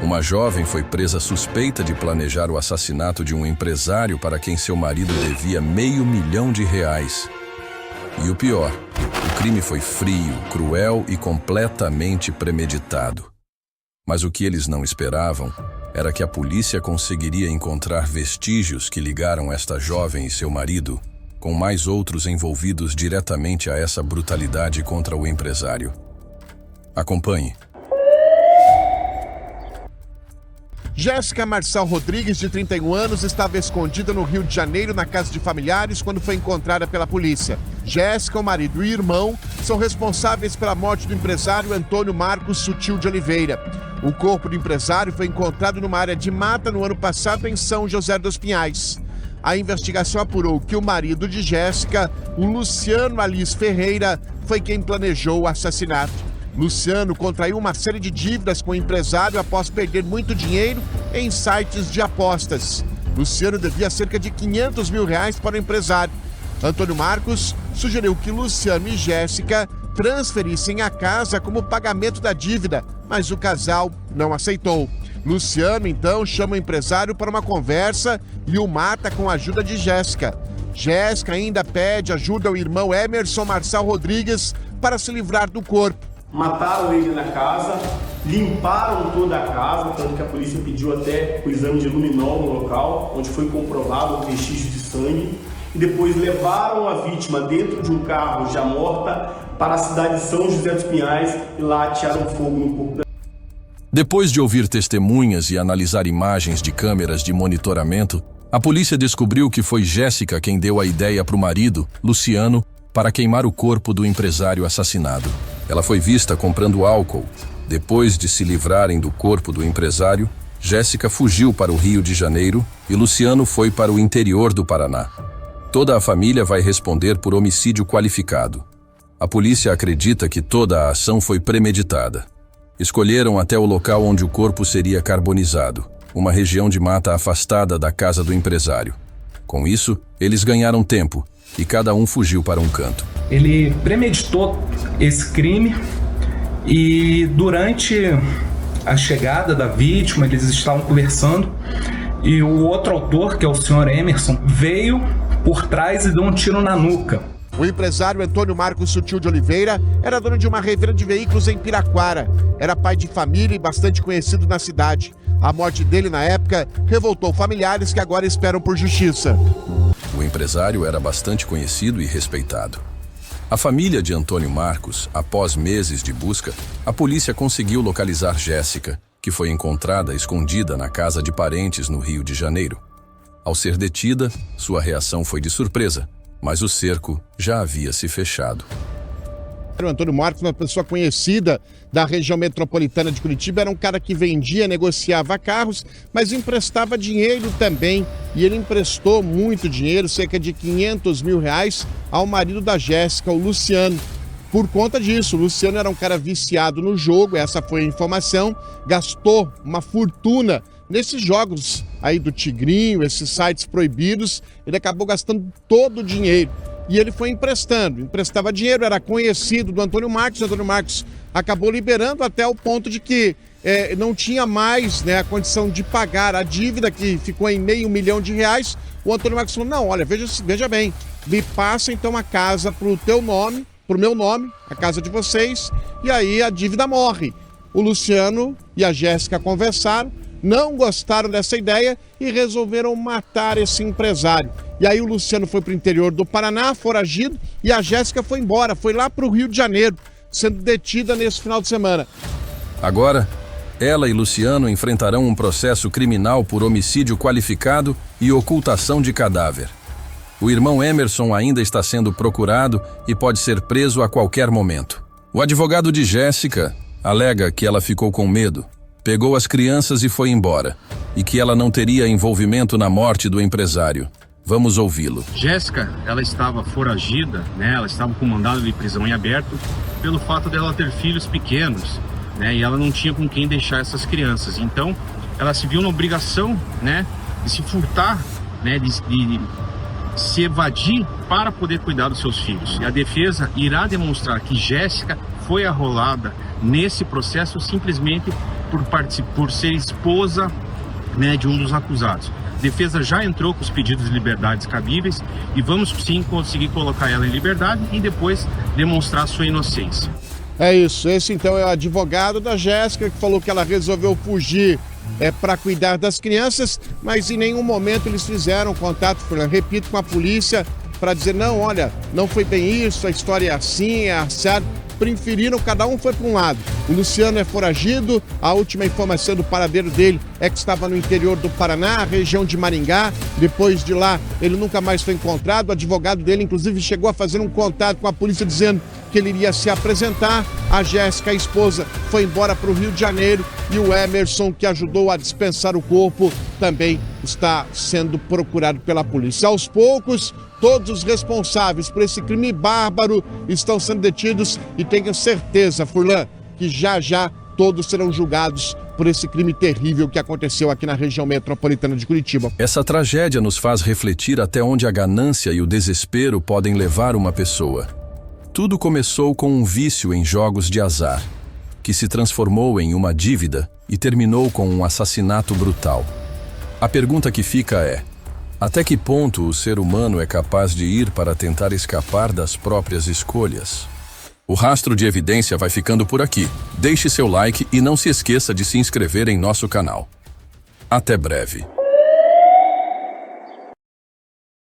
Uma jovem foi presa suspeita de planejar o assassinato de um empresário para quem seu marido devia R$500 mil. E o pior, o crime foi frio, cruel e completamente premeditado. Mas o que eles não esperavam era que a polícia conseguiria encontrar vestígios que ligaram esta jovem e seu marido com mais outros envolvidos diretamente a essa brutalidade contra o empresário. Acompanhe. Jéssica Marçal Rodrigues, de 31 anos, estava escondida no Rio de Janeiro, na casa de familiares, quando foi encontrada pela polícia. Jéssica, o marido e o irmão são responsáveis pela morte do empresário Antônio Marcos Sutil de Oliveira. O corpo do empresário foi encontrado numa área de mata no ano passado em São José dos Pinhais. A investigação apurou que o marido de Jéssica, o Luciano Alice Ferreira, foi quem planejou o assassinato. Luciano contraiu uma série de dívidas com o empresário após perder muito dinheiro em sites de apostas. Luciano devia cerca de R$500 mil para o empresário. Antônio Marcos sugeriu que Luciano e Jéssica transferissem a casa como pagamento da dívida, mas o casal não aceitou. Luciano, então, chama o empresário para uma conversa e o mata com a ajuda de Jéssica. Jéssica ainda pede ajuda ao irmão Emerson Marçal Rodrigues para se livrar do corpo. Mataram ele na casa, limparam toda a casa, tanto que a polícia pediu até o exame de luminol no local, onde foi comprovado o vestígio de sangue, e depois levaram a vítima dentro de um carro já morta para a cidade de São José dos Pinhais e lá atearam fogo no corpo dela. Depois de ouvir testemunhas e analisar imagens de câmeras de monitoramento, a polícia descobriu que foi Jéssica quem deu a ideia para o marido, Luciano, para queimar o corpo do empresário assassinado. Ela foi vista comprando álcool. Depois de se livrarem do corpo do empresário, Jéssica fugiu para o Rio de Janeiro e Luciano foi para o interior do Paraná. Toda a família vai responder por homicídio qualificado. A polícia acredita que toda a ação foi premeditada. Escolheram até o local onde o corpo seria carbonizado, uma região de mata afastada da casa do empresário. Com isso, eles ganharam tempo e cada um fugiu para um canto. Ele premeditou esse crime e durante a chegada da vítima, eles estavam conversando e o outro autor, que é o senhor Emerson, veio por trás e deu um tiro na nuca. O empresário Antônio Marcos Sutil de Oliveira era dono de uma revenda de veículos em Piraquara. Era pai de família e bastante conhecido na cidade. A morte dele, na época, revoltou familiares que agora esperam por justiça. O empresário era bastante conhecido e respeitado. A família de Antônio Marcos, após meses de busca, a polícia conseguiu localizar Jéssica, que foi encontrada escondida na casa de parentes no Rio de Janeiro. Ao ser detida, sua reação foi de surpresa, mas o cerco já havia se fechado. O Antônio Marcos, uma pessoa conhecida da região metropolitana de Curitiba, era um cara que vendia, negociava carros, mas emprestava dinheiro também. E ele emprestou muito dinheiro, cerca de R$500 mil, ao marido da Jéssica, o Luciano. Por conta disso, o Luciano era um cara viciado no jogo, essa foi a informação, gastou uma fortuna nesses jogos aí do Tigrinho, esses sites proibidos, ele acabou gastando todo o dinheiro. E ele foi emprestava dinheiro, era conhecido do Antônio Marcos. O Antônio Marcos acabou liberando até o ponto de que não tinha mais, né, a condição de pagar a dívida, que ficou em R$500 mil. O Antônio Marcos falou, não, olha, veja bem, me passa então a casa pro teu nome, pro meu nome, a casa de vocês, e aí a dívida morre. O Luciano e a Jéssica conversaram, não gostaram dessa ideia e resolveram matar esse empresário. E aí o Luciano foi para o interior do Paraná, foragido, e a Jéssica foi embora, foi lá para o Rio de Janeiro, sendo detida nesse final de semana. Agora, ela e Luciano enfrentarão um processo criminal por homicídio qualificado e ocultação de cadáver. O irmão Emerson ainda está sendo procurado e pode ser preso a qualquer momento. O advogado de Jéssica alega que ela ficou com medo, pegou as crianças e foi embora, e que ela não teria envolvimento na morte do empresário. Vamos ouvi-lo. Jéssica, ela estava foragida, né? Ela estava com mandado de prisão em aberto pelo fato dela ter filhos pequenos, né? E ela não tinha com quem deixar essas crianças. Então, ela se viu na obrigação, né, de se furtar, né, de se evadir para poder cuidar dos seus filhos. E a defesa irá demonstrar que Jéssica foi arrolada nesse processo simplesmente por ser esposa, né, de um dos acusados. A defesa já entrou com os pedidos de liberdades cabíveis e vamos sim conseguir colocar ela em liberdade e depois demonstrar sua inocência. É isso, esse então é o advogado da Jéssica, que falou que ela resolveu fugir para cuidar das crianças, mas em nenhum momento eles fizeram contato, repito, com a polícia para dizer, não, olha, não foi bem isso, a história é assim, é assado. Preferiram, cada um foi para um lado. O Luciano é foragido, a última informação do paradeiro dele é que estava no interior do Paraná, região de Maringá. Depois de lá, ele nunca mais foi encontrado. O advogado dele, inclusive, chegou a fazer um contato com a polícia dizendo que ele iria se apresentar. A Jéssica, a esposa, foi embora para o Rio de Janeiro e o Emerson, que ajudou a dispensar o corpo, também está sendo procurado pela polícia. Aos poucos, todos os responsáveis por esse crime bárbaro estão sendo detidos e tenho certeza, Furlan, que já já todos serão julgados por esse crime terrível que aconteceu aqui na região metropolitana de Curitiba. Essa tragédia nos faz refletir até onde a ganância e o desespero podem levar uma pessoa. Tudo começou com um vício em jogos de azar, que se transformou em uma dívida e terminou com um assassinato brutal. A pergunta que fica é: até que ponto o ser humano é capaz de ir para tentar escapar das próprias escolhas? O Rastro de Evidência vai ficando por aqui. Deixe seu like e não se esqueça de se inscrever em nosso canal. Até breve.